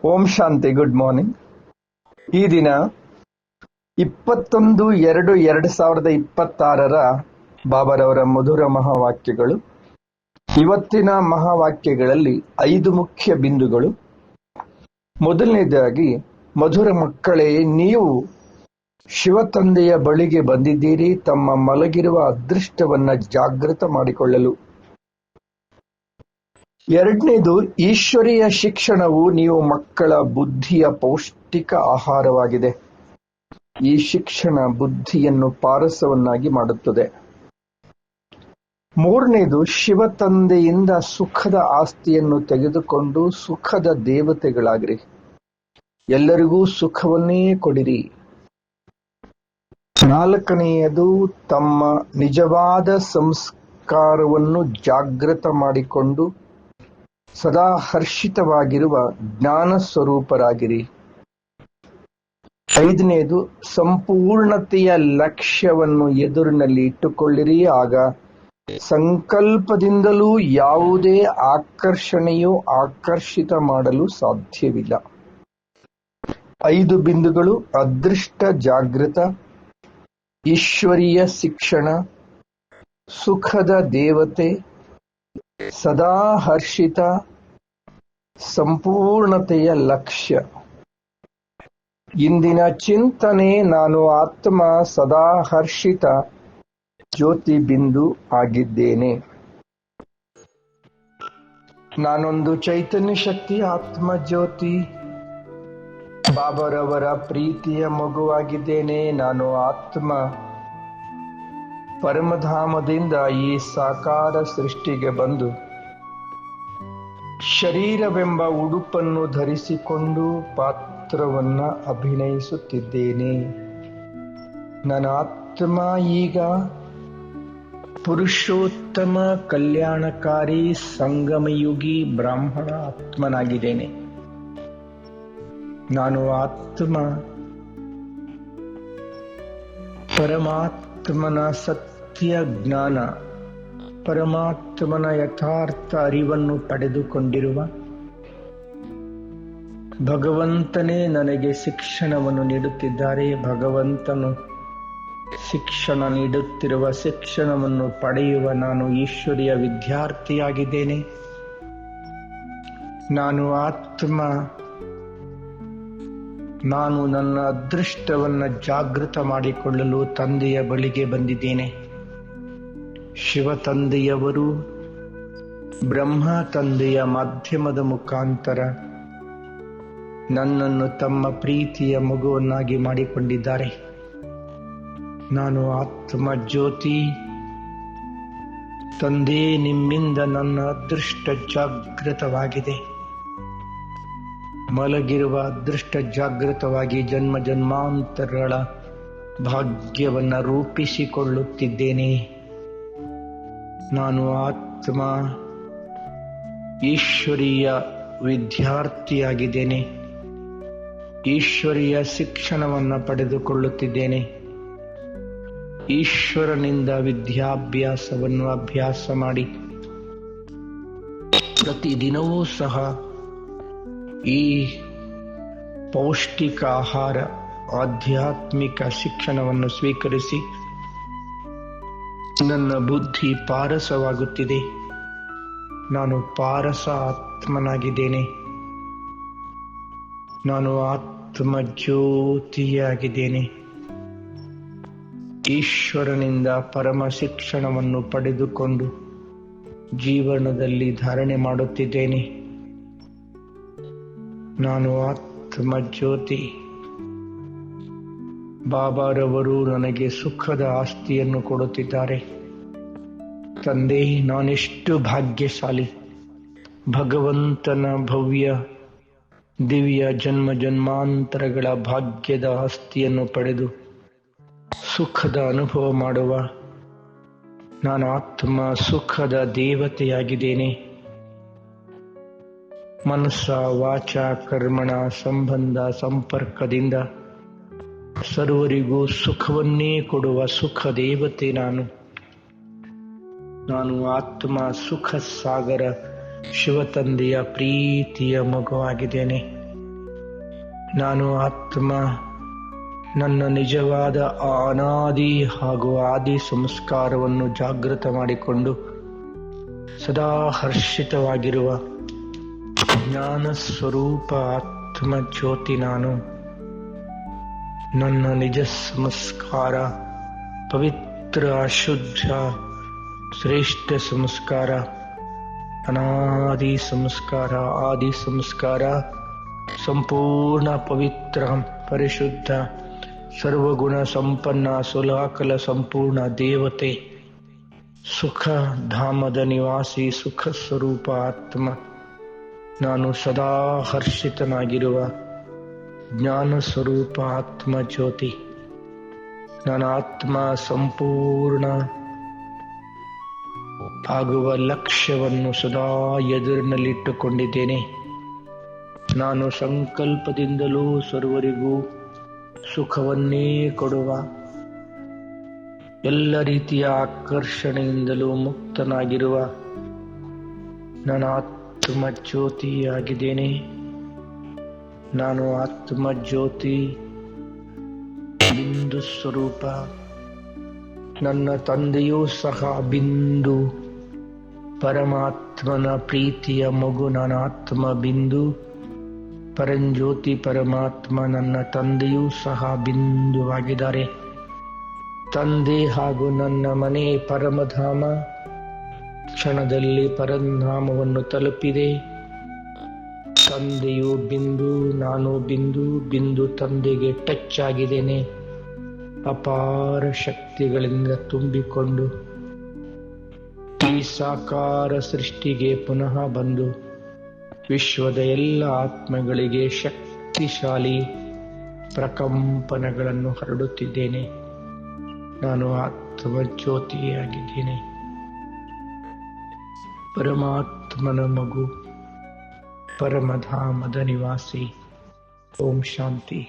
ಓಂ ಶಾಂತಿ. Good morning. ಈ ದಿನ 21/2/2026 ಬಾಬಾರವರ ಮಧುರ ಮಹಾವಾಕ್ಯಗಳು. ಇವತ್ತಿನ ಮಹಾವಾಕ್ಯಗಳಲ್ಲಿ 5 ಮುಖ್ಯ ಬಿಂದುಗಳು. ಮೊದಲನೇದಾಗಿ, ಮಧುರ ಮಕ್ಕಳೇ, ನೀವು ಶಿವತಂದೆಯ ಬಳಿಗೆ ಬಂದಿದ್ದೀರಿ ತಮ್ಮ ಮಲಗಿರುವ ಅದೃಷ್ಟವನ್ನ ಜಾಗೃತ ಮಾಡಿಕೊಳ್ಳಲು. ಎರಡನೇದು, ಈಶ್ವರೀಯ ಶಿಕ್ಷಣವು ನೀವು ಮಕ್ಕಳ ಬುದ್ಧಿಯ ಪೌಷ್ಟಿಕ ಆಹಾರವಾಗಿದೆ. ಈ ಶಿಕ್ಷಣ ಬುದ್ಧಿಯನ್ನು ಪಾರಸವನ್ನಾಗಿ ಮಾಡುತ್ತದೆ. ಮೂರನೇದು, ಶಿವ ತಂದೆಯಿಂದ ಸುಖದ ಆಸ್ತಿಯನ್ನು ತೆಗೆದುಕೊಂಡು ಸುಖದ ದೇವತೆಗಳಾಗಿರಿ. ಎಲ್ಲರಿಗೂ ಸುಖವನ್ನೇ ಕೊಡಿರಿ. ನಾಲ್ಕನೆಯದು, ತಮ್ಮ ನಿಜವಾದ ಸಂಸ್ಕಾರವನ್ನು ಜಾಗೃತ ಮಾಡಿಕೊಂಡು ಸದಾ ಹರ್ಷಿತವಾಗಿರುವ ಜ್ಞಾನ ಸ್ವರೂಪರಾಗಿರಿ. ಐದನೇದು, ಸಂಪೂರ್ಣತೆಯ ಲಕ್ಷ್ಯವನ್ನು ಎದುರಿನಲ್ಲಿ ಇಟ್ಟುಕೊಳ್ಳಿರಿ. ಆಗ ಸಂಕಲ್ಪದಿಂದಲೂ ಯಾವುದೇ ಆಕರ್ಷಣೆಯು ಆಕರ್ಷಿತ ಮಾಡಲು ಸಾಧ್ಯವಿಲ್ಲ. 5 ಬಿಂದುಗಳು: ಅದೃಷ್ಟ ಜಾಗೃತ, ಈಶ್ವರೀಯ ಶಿಕ್ಷಣ, ಸುಖದ ದೇವತೆ, ಸದಾ ಹರ್ಷಿತ, ಸಂಪೂರ್ಣತೆಯ ಲಕ್ಷ್ಯ. ಇಂದಿನ ಚಿಂತನೆ: ನಾನು ಆತ್ಮ ಸದಾ ಹರ್ಷಿತ ಜ್ಯೋತಿ ಬಿಂದು ಆಗಿದ್ದೇನೆ. ನಾನೊಂದು ಚೈತನ್ಯ ಶಕ್ತಿ ಆತ್ಮ ಜ್ಯೋತಿ ಬಾಬರವರ ಪ್ರೀತಿಯ ಮಗುವಾಗಿದ್ದೇನೆ. ನಾನು ಆತ್ಮ ಪರಮಧಾಮದಿಂದ ಈ ಸಾಕಾರ ಸೃಷ್ಟಿಗೆ ಬಂದು ಶರೀರವೆಂಬ ಉಡುಪನ್ನು ಧರಿಸಿಕೊಂಡು ಪಾತ್ರವನ್ನ ಅಭಿನಯಿಸುತ್ತಿದ್ದೇನೆ. ನನ್ನ ಆತ್ಮ ಈಗ ಪುರುಷೋತ್ತಮ ಕಲ್ಯಾಣಕಾರಿ ಸಂಗಮಯುಗಿ ಬ್ರಾಹ್ಮಣ ಆತ್ಮನಾಗಿದ್ದೇನೆ. ನಾನು ಆತ್ಮ ಪರಮಾತ್ಮನ ಸತ್ಯ ಜ್ಞಾನ, ಪರಮಾತ್ಮನ ಯಥಾರ್ಥ ಅರಿವನ್ನು ಪಡೆದುಕೊಂಡಿರುವ ಭಗವಂತನೇ ನನಗೆ ಶಿಕ್ಷಣವನ್ನು ನೀಡುತ್ತಿದ್ದಾರೆ. ಭಗವಂತನು ಶಿಕ್ಷಣ ನೀಡುತ್ತಿರುವ ಶಿಕ್ಷಣವನ್ನು ಪಡೆಯುವ ನಾನು ಈಶ್ವರಿಯ ವಿದ್ಯಾರ್ಥಿಯಾಗಿದ್ದೇನೆ. ನಾನು ಆತ್ಮ. ನಾನು ನನ್ನ ಅದೃಷ್ಟವನ್ನು ಜಾಗೃತ ಮಾಡಿಕೊಳ್ಳಲು ತಂದೆಯ ಬಳಿಗೆ ಬಂದಿದ್ದೇನೆ. ಶಿವ ತಂದೆಯವರು ಬ್ರಹ್ಮ ತಂದೆಯ ಮಾಧ್ಯಮದ ಮುಖಾಂತರ ನನ್ನನ್ನು ತಮ್ಮ ಪ್ರೀತಿಯ ಮಗುವನ್ನಾಗಿ ಮಾಡಿಕೊಂಡಿದ್ದಾರೆ. ನಾನು ಆತ್ಮ ಜ್ಯೋತಿ. ತಂದೆ, ನಿಮ್ಮಿಂದ ನನ್ನ ಅದೃಷ್ಟ ಜಾಗೃತವಾಗಿದೆ. ಮಲಗಿರುವ ಅದೃಷ್ಟ ಜಾಗೃತವಾಗಿ ಜನ್ಮ ಜನ್ಮಾಂತರಗಳ ಭಾಗ್ಯವನ್ನು ರೂಪಿಸಿಕೊಳ್ಳುತ್ತಿದ್ದೇನೆ. ನಾನು ಆತ್ಮ ಈಶ್ವರೀಯ ವಿದ್ಯಾರ್ಥಿಯಾಗಿದ್ದೇನೆ. ಈಶ್ವರೀಯ ಶಿಕ್ಷಣವನ್ನು ಪಡೆದುಕೊಳ್ಳುತ್ತಿದ್ದೇನೆ. ಈಶ್ವರನಿಂದ ವಿದ್ಯಾಭ್ಯಾಸವನ್ನು ಅಭ್ಯಾಸ ಮಾಡಿ ಪ್ರತಿದಿನವೂ ಸಹ ಈ ಪೌಷ್ಟಿಕ ಆಹಾರ ಆಧ್ಯಾತ್ಮಿಕ ಶಿಕ್ಷಣವನ್ನು ಸ್ವೀಕರಿಸಿ ನನ್ನ ಬುದ್ಧಿ ಪಾರಸವಾಗುತ್ತಿದೆ. ನಾನು ಪಾರಸ ಆತ್ಮನಾಗಿದ್ದೇನೆ. ನಾನು ಆತ್ಮ ಜ್ಯೋತಿಯಾಗಿದ್ದೇನೆ. ಈಶ್ವರನಿಂದ ಪರಮ ಶಿಕ್ಷಣವನ್ನು ಪಡೆದುಕೊಂಡು ಜೀವನದಲ್ಲಿ ಧಾರಣೆ ಮಾಡುತ್ತಿದ್ದೇನೆ. ನಾನು ಆತ್ಮ ಜ್ಯೋತಿ. ಬಾಬಾರವರು ನನಗೆ ಸುಖದ ಆಸ್ತಿಯನ್ನು ಕೊಡುತ್ತಿದ್ದಾರೆ. ತಂದೆ, ನಾನೆಷ್ಟು ಭಾಗ್ಯಶಾಲಿ. ಭಗವಂತನ ಭವ್ಯ ದಿವ್ಯ ಜನ್ಮ ಜನ್ಮಾಂತರಗಳ ಭಾಗ್ಯದ ಆಸ್ತಿಯನ್ನು ಪಡೆದು ಸುಖದ ಅನುಭವ ಮಾಡುವ ನಾನು ಆತ್ಮ ಸುಖದ ದೇವತೆಯಾಗಿದ್ದೇನೆ. ಮನಸ್ಸ ವಾಚ ಕರ್ಮಣ ಸಂಬಂಧ ಸಂಪರ್ಕದಿಂದ ಸರ್ವರಿಗೂ ಸುಖವನ್ನೇ ಕೊಡುವ ಸುಖ ದೇವತೆ ನಾನು. ನಾನು ಆತ್ಮ ಸುಖ ಸಾಗರ ಶಿವತಂದೆಯ ಪ್ರೀತಿಯ ಮಗುವಾಗಿದ್ದೇನೆ. ನಾನು ಆತ್ಮ ನನ್ನ ನಿಜವಾದ ಅನಾದಿ ಹಾಗೂ ಆದಿ ಸಂಸ್ಕಾರವನ್ನು ಜಾಗೃತ ಮಾಡಿಕೊಂಡು ಸದಾ ಹರ್ಷಿತವಾಗಿರುವ ಜ್ಞಾನ ಸ್ವರೂಪ ಆತ್ಮ ಜ್ಯೋತಿ ನಾನು. ನನ್ನ ನಿಜ ಸಂಸ್ಕಾರ ಪವಿತ್ರ ಅಶುದ್ಧ ಶ್ರೇಷ್ಠ ಸಂಸ್ಕಾರ, ಅನಾದಿ ಸಂಸ್ಕಾರ, ಆದಿ ಸಂಸ್ಕಾರ, ಸಂಪೂರ್ಣ ಪವಿತ್ರ ಪರಿಶುದ್ಧ ಸರ್ವಗುಣ ಸಂಪನ್ನ ಸುಲಾಕಲ ಸಂಪೂರ್ಣ ದೇವತೆ, ಸುಖ ಧಾಮದ ನಿವಾಸಿ ಸುಖ ಸ್ವರೂಪ ಆತ್ಮ ನಾನು. ಸದಾ ಹರ್ಷಿತನಾಗಿರುವ ಜ್ಞಾನ ಸ್ವರೂಪ ಆತ್ಮ ಜ್ಯೋತಿ ನನ್ನ. ಆತ್ಮ ಸಂಪೂರ್ಣ ಆಗುವ ಲಕ್ಷ್ಯವನ್ನು ಸದಾ ಎದುರಿನಲ್ಲಿಟ್ಟುಕೊಂಡಿದ್ದೇನೆ. ನಾನು ಸಂಕಲ್ಪದಿಂದಲೂ ಸರ್ವರಿಗೂ ಸುಖವನ್ನೇ ಕೊಡುವ, ಎಲ್ಲ ರೀತಿಯ ಆಕರ್ಷಣೆಯಿಂದಲೂ ಮುಕ್ತನಾಗಿರುವ ನನ್ನ ಆತ್ಮ ಜ್ಯೋತಿಯಾಗಿದ್ದೇನೆ. ನಾನು ಆತ್ಮ ಜ್ಯೋತಿ ಬಿಂದು ಸ್ವರೂಪ. ನನ್ನ ತಂದೆಯೂ ಸಹ ಬಿಂದು, ಪರಮಾತ್ಮನ ಪ್ರೀತಿಯ ಮಗು. ನನ್ನ ಆತ್ಮ ಬಿಂದು, ಪರಂಜ್ಯೋತಿ ಪರಮಾತ್ಮ ನನ್ನ ತಂದೆಯೂ ಸಹ ಬಿಂದುವಾಗಿದ್ದಾರೆ. ತಂದೆ ಹಾಗೂ ನನ್ನ ಮನೆ ಪರಮಧಾಮ ಕ್ಷಣದಲ್ಲಿ ಪರಧಾಮವನ್ನು ತಲುಪಿದೆ. ತಂದೆಯು ಬಿಂದು, ನಾನು ಬಿಂದು, ಬಿಂದು ತಂದೆಗೆ ಟಚ್ ಆಗಿದ್ದೇನೆ. ಅಪಾರ ಶಕ್ತಿಗಳಿಂದ ತುಂಬಿಕೊಂಡು ಈ ಸಾಕಾರ ಸೃಷ್ಟಿಗೆ ಪುನಃ ಬಂದು ವಿಶ್ವದ ಎಲ್ಲ ಆತ್ಮಗಳಿಗೆ ಶಕ್ತಿಶಾಲಿ ಪ್ರಕಂಪನಗಳನ್ನು ಹರಡುತ್ತಿದ್ದೇನೆ. ನಾನು ಆತ್ಮ ಜ್ಯೋತಿಯಾಗಿದ್ದೇನೆ, ಪರಮಾತ್ಮನ ಮಗು, ಪರಮಧಾಮದ ನಿವಾಸಿ. ಓಂ ಶಾಂತಿ.